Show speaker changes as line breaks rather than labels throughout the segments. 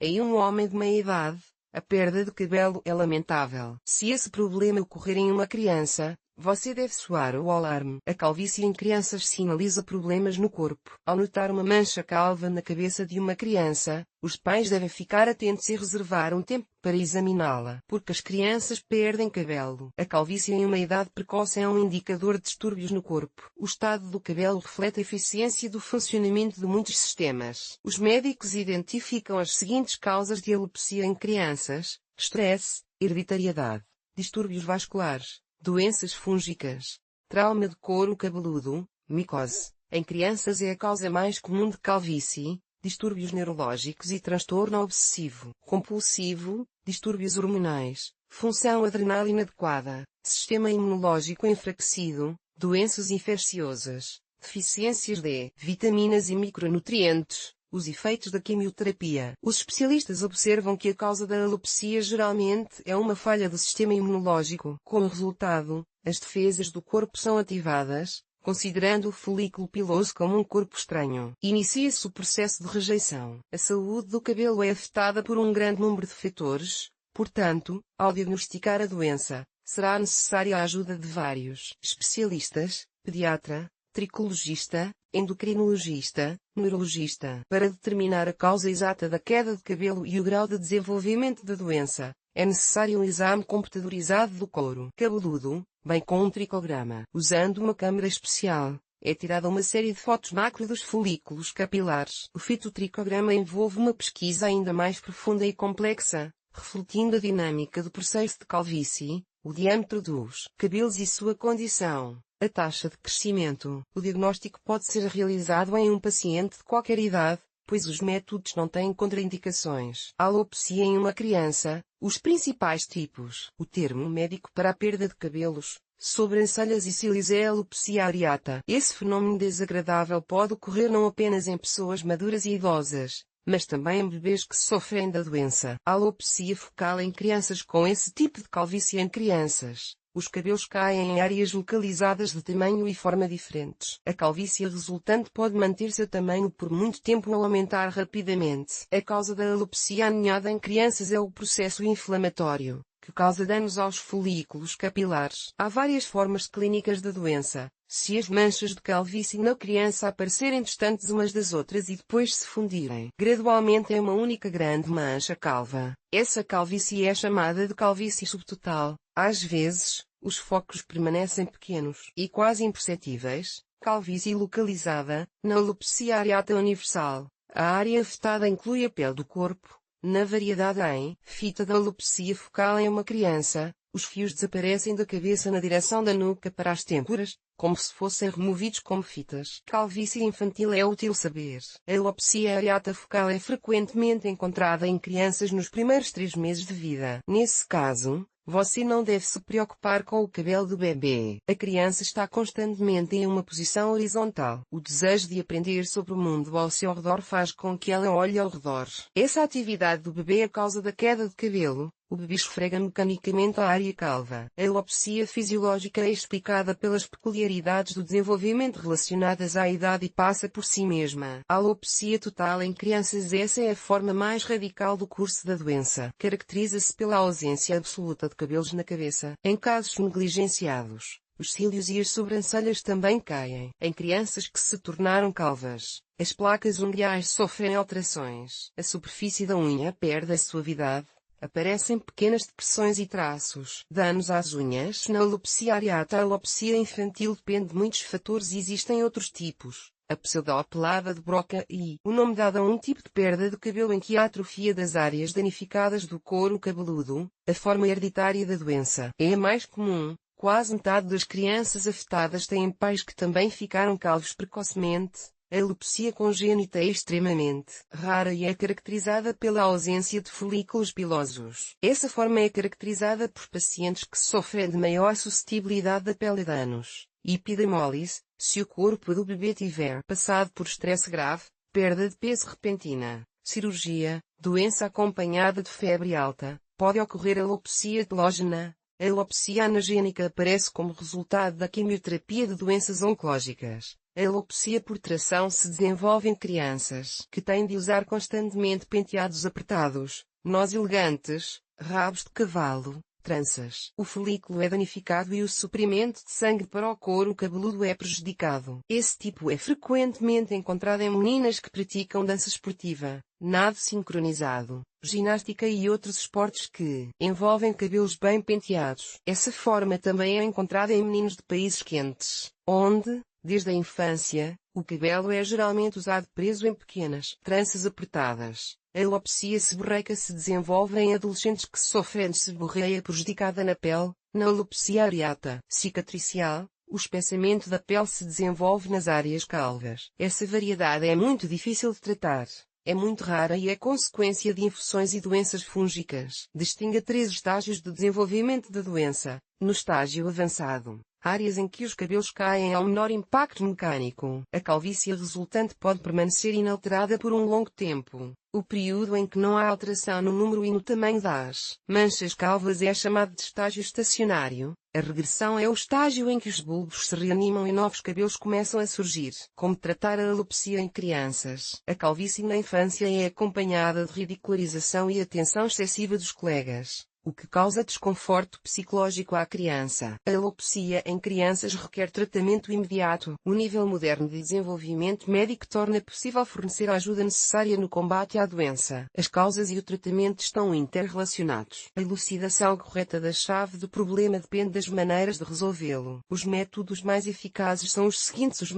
Em um homem de meia idade, a perda de cabelo é lamentável. Se esse problema ocorrer em uma criança, você deve soar o alarme. A calvície em crianças sinaliza problemas no corpo. Ao notar uma mancha calva na cabeça de uma criança, os pais devem ficar atentos e reservar um tempo para examiná-la, porque as crianças perdem cabelo. A calvície em uma idade precoce é um indicador de distúrbios no corpo. O estado do cabelo reflete a eficiência do funcionamento de muitos sistemas. Os médicos identificam as seguintes causas de alopecia em crianças: estresse, hereditariedade, distúrbios vasculares, doenças fúngicas, trauma de couro cabeludo, micose. Em crianças é a causa mais comum de calvície, distúrbios neurológicos e transtorno obsessivo compulsivo, distúrbios hormonais, função adrenal inadequada, sistema imunológico enfraquecido, doenças infecciosas, deficiências de vitaminas e micronutrientes. Os efeitos da quimioterapia. Os especialistas observam que a causa da alopecia geralmente é uma falha do sistema imunológico. Como resultado, as defesas do corpo são ativadas, considerando o folículo piloso como um corpo estranho. Inicia-se o processo de rejeição. A saúde do cabelo é afetada por um grande número de fatores, portanto, ao diagnosticar a doença, será necessária a ajuda de vários especialistas, pediatra, tricologista, endocrinologista, neurologista. Para determinar a causa exata da queda de cabelo e o grau de desenvolvimento da doença, é necessário um exame computadorizado do couro cabeludo, bem como um tricograma. Usando uma câmera especial, é tirada uma série de fotos macro dos folículos capilares. O fitotricograma envolve uma pesquisa ainda mais profunda e complexa, refletindo a dinâmica do processo de calvície, o diâmetro dos cabelos e sua condição. A taxa de crescimento. O diagnóstico pode ser realizado em um paciente de qualquer idade, pois os métodos não têm contraindicações. Alopecia em uma criança. Os principais tipos. O termo médico para a perda de cabelos, sobrancelhas e cílios é alopecia areata. Esse fenômeno desagradável pode ocorrer não apenas em pessoas maduras e idosas, mas também em bebês que sofrem da doença. Alopecia focal em crianças. Com esse tipo de calvície em crianças, os cabelos caem em áreas localizadas de tamanho e forma diferentes. A calvície resultante pode manter seu tamanho por muito tempo ou aumentar rapidamente. A causa da alopecia aninhada em crianças é o processo inflamatório, que causa danos aos folículos capilares. Há várias formas clínicas da doença. Se as manchas de calvície na criança aparecerem distantes umas das outras e depois se fundirem gradualmente em uma única grande mancha calva, essa calvície é chamada de calvície subtotal. Às vezes, os focos permanecem pequenos e quase imperceptíveis. Calvície localizada. Na alopecia areata universal, a área afetada inclui a pele do corpo. Na variedade em fita da alopecia focal em uma criança, os fios desaparecem da cabeça na direção da nuca para as têmporas, como se fossem removidos como fitas. Calvície infantil. É útil saber. A alopecia areata focal é frequentemente encontrada em crianças nos primeiros 3 meses de vida. Nesse caso, você não deve se preocupar com o cabelo do bebê. A criança está constantemente em uma posição horizontal. O desejo de aprender sobre o mundo ao seu redor faz com que ela olhe ao redor. Essa atividade do bebê é a causa da queda de cabelo. O bebê esfrega mecanicamente a área calva. A alopecia fisiológica é explicada pelas peculiaridades do desenvolvimento relacionadas à idade e passa por si mesma. A alopecia total em crianças. Essa é a forma mais radical do curso da doença. Caracteriza-se pela ausência absoluta de cabelos na cabeça. Em casos negligenciados, os cílios e as sobrancelhas também caem. Em crianças que se tornaram calvas, as placas unguiais sofrem alterações. A superfície da unha perde a suavidade. Aparecem pequenas depressões e traços. Danos às unhas. Na alopecia areata. A alopecia infantil depende de muitos fatores e existem outros tipos. A pseudopelada de Broca e o nome dado a um tipo de perda de cabelo em que há atrofia das áreas danificadas do couro cabeludo. A forma hereditária da doença é a mais comum. Quase metade das crianças afetadas têm pais que também ficaram calvos precocemente. A alopecia congênita é extremamente rara e é caracterizada pela ausência de folículos pilosos. Essa forma é caracterizada por pacientes que sofrem de maior suscetibilidade da pele a danos. Epidermólise. Se o corpo do bebê tiver passado por estresse grave, perda de peso repentina, cirurgia, doença acompanhada de febre alta, pode ocorrer alopecia telógena. A alopecia anagênica aparece como resultado da quimioterapia de doenças oncológicas. A alopecia por tração se desenvolve em crianças que têm de usar constantemente penteados apertados, nós elegantes, rabos de cavalo, tranças. O folículo é danificado e o suprimento de sangue para o couro cabeludo é prejudicado. Esse tipo é frequentemente encontrado em meninas que praticam dança esportiva, nado sincronizado, ginástica e outros esportes que envolvem cabelos bem penteados. Essa forma também é encontrada em meninos de países quentes, onde, desde a infância, o cabelo é geralmente usado preso em pequenas tranças apertadas. A alopecia seborreica se desenvolve em adolescentes que sofrem de seborreia prejudicada na pele. Na alopecia areata cicatricial, o espessamento da pele se desenvolve nas áreas calvas. Essa variedade é muito difícil de tratar. É muito rara e é consequência de infecções e doenças fúngicas. Distingue 3 estágios de desenvolvimento da doença. No estágio avançado, áreas em que os cabelos caem ao menor impacto mecânico, a calvície resultante pode permanecer inalterada por um longo tempo. O período em que não há alteração no número e no tamanho das manchas calvas é chamado de estágio estacionário. A regressão é o estágio em que os bulbos se reanimam e novos cabelos começam a surgir. Como tratar a alopecia em crianças? A calvície na infância é acompanhada de ridicularização e atenção excessiva dos colegas, o que causa desconforto psicológico à criança. A alopecia em crianças requer tratamento imediato. O nível moderno de desenvolvimento médico torna possível fornecer a ajuda necessária no combate à doença. As causas e o tratamento estão interrelacionados. A elucidação correta da chave do problema depende das maneiras de resolvê-lo. Os métodos mais eficazes são os seguintes.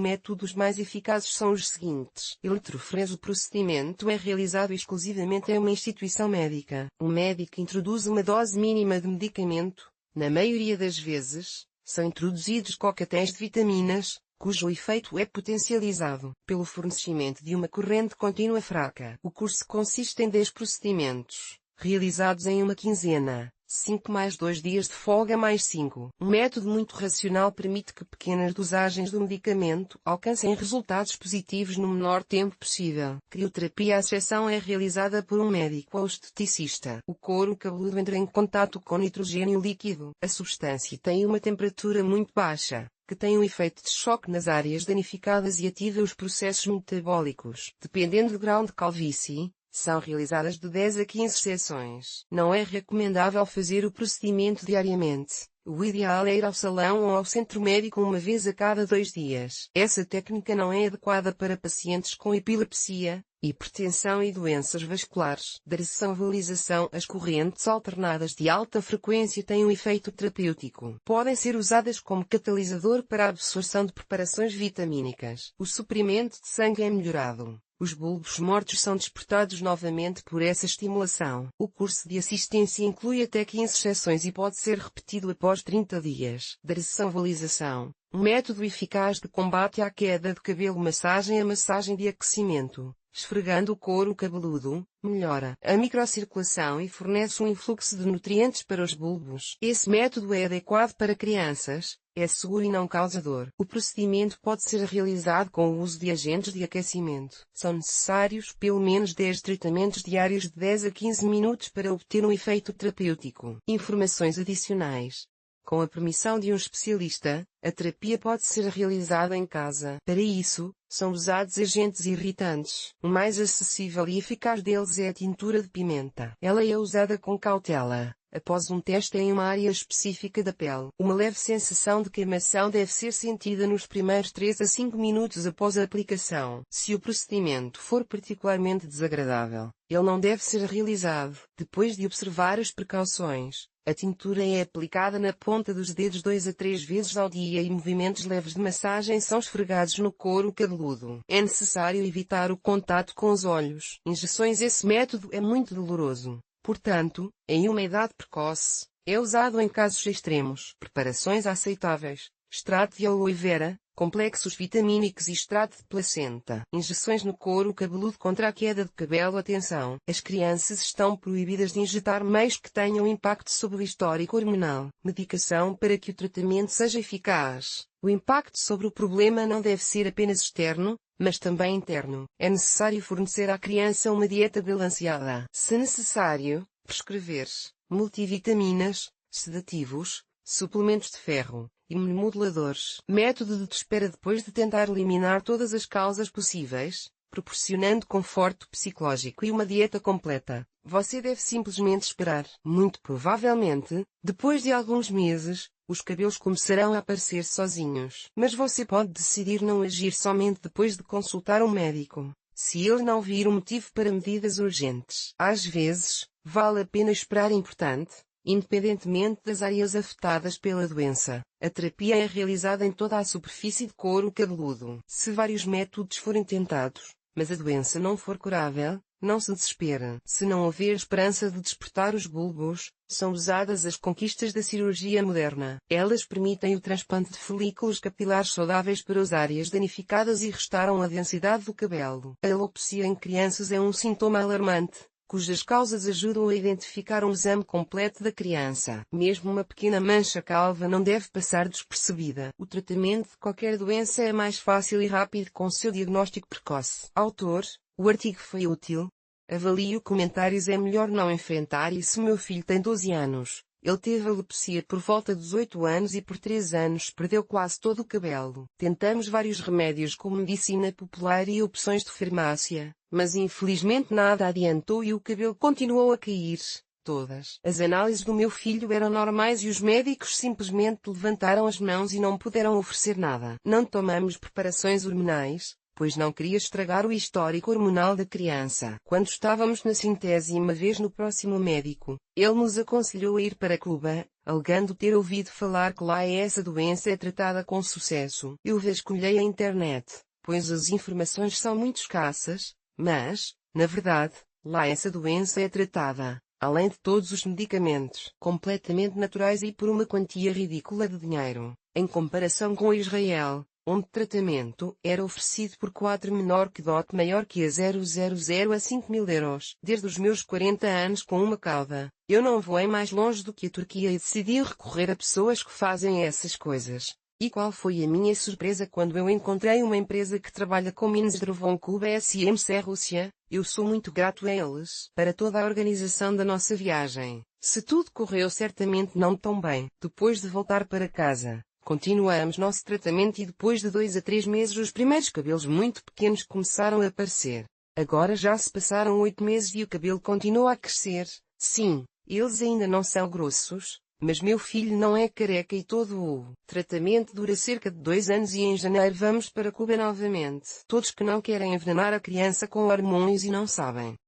Eletroforeso. O procedimento é realizado exclusivamente em uma instituição médica. O médico introduz uma dose mínima de medicamento. Na maioria das vezes, são introduzidos coquetéis de vitaminas, cujo efeito é potencializado pelo fornecimento de uma corrente contínua fraca. O curso consiste em 10 procedimentos, realizados em uma quinzena. 5 mais 2 dias de folga mais 5. Um método muito racional permite que pequenas dosagens do medicamento alcancem resultados positivos no menor tempo possível. Crioterapia. A seção é realizada por um médico ou esteticista. O couro cabeludo entra em contato com nitrogênio líquido. A substância tem uma temperatura muito baixa, que tem um efeito de choque nas áreas danificadas e ativa os processos metabólicos. Dependendo do grau de calvície, são realizadas de 10 a 15 sessões. Não é recomendável fazer o procedimento diariamente. O ideal é ir ao salão ou ao centro médico uma vez a cada 2 dias. Essa técnica não é adequada para pacientes com epilepsia, hipertensão e doenças vasculares. Desensolização. As correntes alternadas de alta frequência têm um efeito terapêutico. Podem ser usadas como catalisador para a absorção de preparações vitamínicas. O suprimento de sangue é melhorado. Os bulbos mortos são despertados novamente por essa estimulação. O curso de assistência inclui até 15 sessões e pode ser repetido após 30 dias. Desensolização. Um método eficaz de combate à queda de cabelo. A massagem de aquecimento, esfregando o couro cabeludo, melhora a microcirculação e fornece um influxo de nutrientes para os bulbos. Esse método é adequado para crianças, é seguro e não causa dor. O procedimento pode ser realizado com o uso de agentes de aquecimento. São necessários pelo menos 10 tratamentos diários de 10 a 15 minutos para obter um efeito terapêutico. Informações adicionais. Com a permissão de um especialista, a terapia pode ser realizada em casa. Para isso, são usados agentes irritantes. O mais acessível e eficaz deles é a tintura de pimenta. Ela é usada com cautela, após um teste em uma área específica da pele. Uma leve sensação de queimação deve ser sentida nos primeiros 3 a 5 minutos após a aplicação. Se o procedimento for particularmente desagradável, ele não deve ser realizado. Depois de observar as precauções, a tintura é aplicada na ponta dos dedos 2 a 3 vezes ao dia e movimentos leves de massagem são esfregados no couro cabeludo. É necessário evitar o contato com os olhos. Injeções. Esse método é muito doloroso. Portanto, em uma idade precoce, é usado em casos extremos. Preparações aceitáveis. Extrato de aloe vera, complexos vitamínicos e extrato de placenta. Injeções no couro cabeludo contra a queda de cabelo. Atenção! As crianças estão proibidas de injetar meios que tenham impacto sobre o histórico hormonal. Medicação. Para que o tratamento seja eficaz, o impacto sobre o problema não deve ser apenas externo, mas também interno. É necessário fornecer à criança uma dieta balanceada. Se necessário, prescrever multivitaminas, sedativos, suplementos de ferro, imunomoduladores. Método de espera. Depois de tentar eliminar todas as causas possíveis, proporcionando conforto psicológico e uma dieta completa, você deve simplesmente esperar. Muito provavelmente, depois de alguns meses, os cabelos começarão a aparecer sozinhos. Mas você pode decidir não agir somente depois de consultar um médico, se ele não vir um motivo para medidas urgentes. Às vezes, vale a pena esperar. Importante, independentemente das áreas afetadas pela doença, a terapia é realizada em toda a superfície de couro cabeludo. Se vários métodos forem tentados, mas a doença não for curável, não se desespere. Se não houver esperança de despertar os bulbos, são usadas as conquistas da cirurgia moderna. Elas permitem o transplante de folículos capilares saudáveis para as áreas danificadas e restauram a densidade do cabelo. A alopecia em crianças é um sintoma alarmante, cujas causas ajudam a identificar um exame completo da criança. Mesmo uma pequena mancha calva não deve passar despercebida. O tratamento de qualquer doença é mais fácil e rápido com seu diagnóstico precoce. Autor: o artigo foi útil. Avalio comentários. É melhor não enfrentar isso. Meu filho tem 12 anos. Ele teve alopecia por volta dos 8 anos e por 3 anos perdeu quase todo o cabelo. Tentamos vários remédios como medicina popular e opções de farmácia, mas infelizmente nada adiantou e o cabelo continuou a cair. Todas as análises do meu filho eram normais e os médicos simplesmente levantaram as mãos e não puderam oferecer nada. Não tomamos preparações hormonais, pois não queria estragar o histórico hormonal da criança. Quando estávamos na 50ª vez no próximo médico, ele nos aconselhou a ir para Cuba, alegando ter ouvido falar que lá essa doença é tratada com sucesso. Eu vasculhei a internet, pois as informações são muito escassas, mas, na verdade, lá essa doença é tratada, além de todos os medicamentos, completamente naturais e por uma quantia ridícula de dinheiro, em comparação com Israel, onde tratamento era oferecido por 4 menor que DOT maior que a 000 a 5.000 euros. Desde os meus 40 anos com uma cauda, eu não voei mais longe do que a Turquia e decidi recorrer a pessoas que fazem essas coisas. E qual foi a minha surpresa quando eu encontrei uma empresa que trabalha com Minzdravon Cuba SMC Rússia? Eu sou muito grato a eles para toda a organização da nossa viagem. Se tudo correu certamente não tão bem, depois de voltar para casa, continuamos nosso tratamento e depois de 2 a 3 meses os primeiros cabelos muito pequenos começaram a aparecer. Agora já se passaram 8 meses e o cabelo continua a crescer. Sim, eles ainda não são grossos, mas meu filho não é careca e todo o tratamento dura cerca de 2 anos e em janeiro vamos para Cuba novamente. Todos que não querem envenenar a criança com hormônios e não sabem